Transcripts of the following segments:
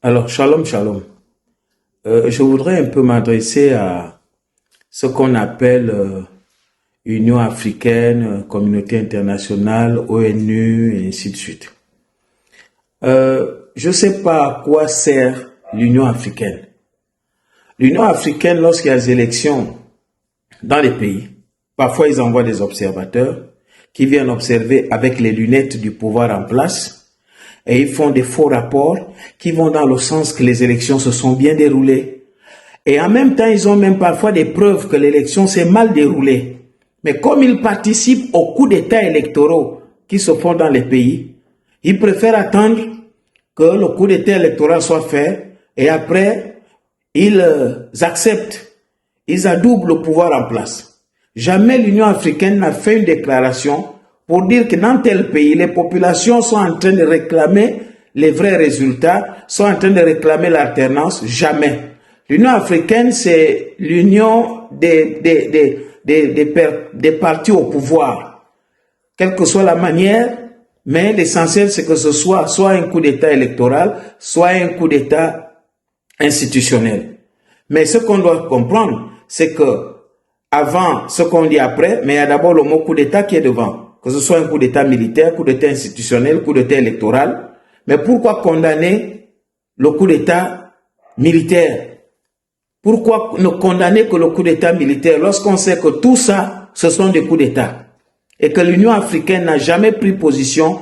Alors, shalom, shalom. Je voudrais un peu m'adresser à ce qu'on appelle Union africaine, communauté internationale, ONU, et ainsi de suite. Je ne sais pas à quoi sert l'Union africaine. L'Union africaine, lorsqu'il y a des élections dans les pays, parfois ils envoient des observateurs qui viennent observer avec les lunettes du pouvoir en place et ils font des faux rapports qui vont dans le sens que les élections se sont bien déroulées. Et en même temps, ils ont même parfois des preuves que l'élection s'est mal déroulée. Mais comme ils participent aux coups d'État électoraux qui se font dans les pays, ils préfèrent attendre que le coup d'État électoral soit fait et après, ils acceptent, ils adoubent le pouvoir en place. Jamais l'Union africaine n'a fait une déclaration pour dire que dans tel pays, les populations sont en train de réclamer les vrais résultats, sont en train de réclamer l'alternance. Jamais. L'Union africaine, c'est l'union des partis au pouvoir. Quelle que soit la manière, mais l'essentiel, c'est que ce soit un coup d'État électoral, soit un coup d'État institutionnel. Mais ce qu'on doit comprendre, c'est que avant ce qu'on dit après, mais il y a d'abord le mot coup d'État qui est devant. Que ce soit un coup d'État militaire, coup d'État institutionnel, coup d'État électoral. Mais pourquoi condamner le coup d'État militaire? Pourquoi ne condamner que le coup d'État militaire lorsqu'on sait que tout ça, ce sont des coups d'État? Et que l'Union africaine n'a jamais pris position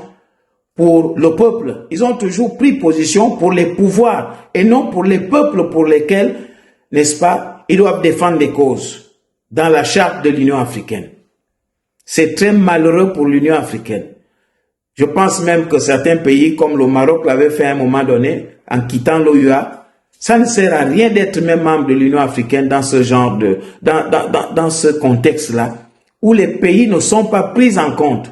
pour le peuple. Ils ont toujours pris position pour les pouvoirs et non pour les peuples pour lesquels, n'est-ce pas, ils doivent défendre des causes dans la charte de l'Union africaine. C'est très malheureux pour l'Union africaine. Je pense même que certains pays, comme le Maroc l'avait fait à un moment donné, en quittant l'OUA, ça ne sert à rien d'être même membre de l'Union africaine dans ce genre de, dans ce contexte-là, où les pays ne sont pas pris en compte,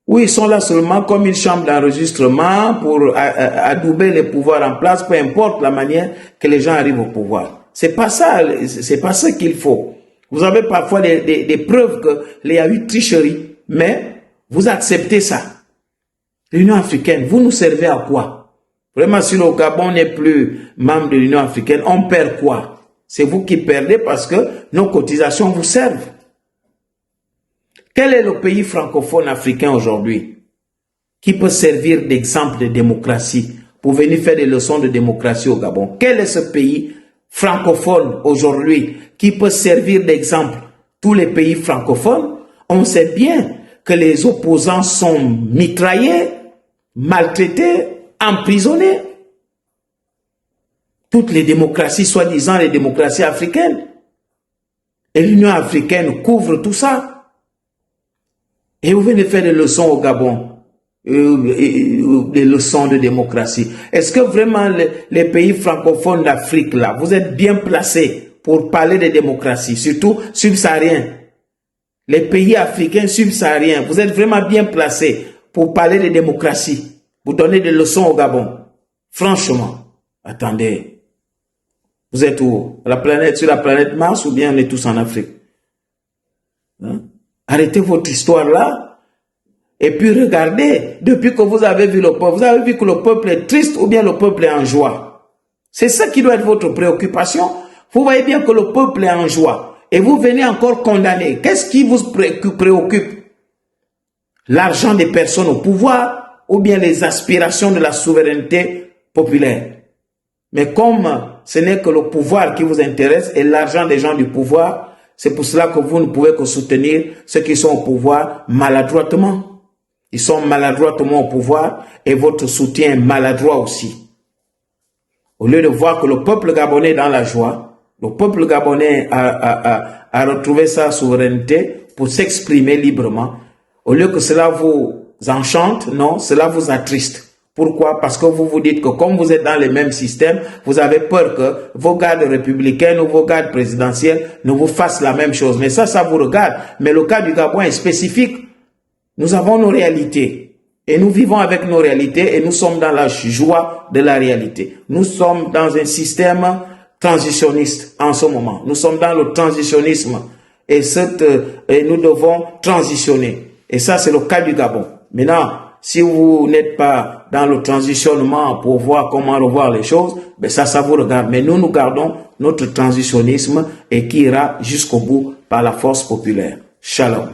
où ils sont là seulement comme une chambre d'enregistrement pour adouber les pouvoirs en place, peu importe la manière que les gens arrivent au pouvoir. C'est pas ça, c'est pas ce qu'il faut. Vous avez parfois des preuves qu'il y a eu tricherie, mais vous acceptez ça. L'Union africaine, vous nous servez à quoi? Vraiment, si le Gabon n'est plus membre de l'Union africaine, on perd quoi? C'est vous qui perdez parce que nos cotisations vous servent. Quel est le pays francophone africain aujourd'hui qui peut servir d'exemple de démocratie pour venir faire des leçons de démocratie au Gabon? Quel est ce pays francophone aujourd'hui qui peut servir d'exemple? Tous les pays francophones, on sait bien que les opposants sont mitraillés, maltraités, emprisonnés. Toutes les démocraties, soi-disant les démocraties africaines. Et l'Union africaine couvre tout ça. Et vous venez faire des leçons au Gabon, des leçons de démocratie. Est-ce que vraiment les pays francophones d'Afrique, là, vous êtes bien placés pour parler de démocratie, surtout subsahariens? Les pays africains subsahariens, vous êtes vraiment bien placés pour parler de démocratie, pour donner des leçons au Gabon? Franchement, attendez, vous êtes où? Sur la planète Mars ou bien on est tous en Afrique? Hein? Arrêtez votre histoire là et puis regardez, depuis que vous avez vu le peuple, vous avez vu que le peuple est triste ou bien le peuple est en joie? C'est ça qui doit être votre préoccupation. Vous voyez bien que le peuple est en joie. Et vous venez encore condamner. Qu'est-ce qui vous préoccupe? L'argent des personnes au pouvoir ou bien les aspirations de la souveraineté populaire? Mais comme ce n'est que le pouvoir qui vous intéresse et l'argent des gens du pouvoir, c'est pour cela que vous ne pouvez que soutenir ceux qui sont au pouvoir maladroitement. Ils sont maladroitement au pouvoir et votre soutien est maladroit aussi. Au lieu de voir que le peuple gabonais est dans la joie, le peuple gabonais a retrouvé sa souveraineté pour s'exprimer librement. Au lieu que cela vous enchante, non, cela vous attriste. Pourquoi? Parce que vous vous dites que comme vous êtes dans les mêmes systèmes, vous avez peur que vos gardes républicains ou vos gardes présidentiels ne vous fassent la même chose. Mais ça vous regarde. Mais le cas du Gabon est spécifique. Nous avons nos réalités. Et nous vivons avec nos réalités et nous sommes dans la joie de la réalité. Nous sommes dans un système transitionniste en ce moment. Nous sommes dans le transitionnisme et nous devons transitionner. Et ça, c'est le cas du Gabon. Maintenant, Si vous n'êtes pas dans le transitionnement pour voir comment revoir les choses, ben ça vous regarde. Mais nous gardons notre transitionnisme et qui ira jusqu'au bout par la force populaire. Shalom.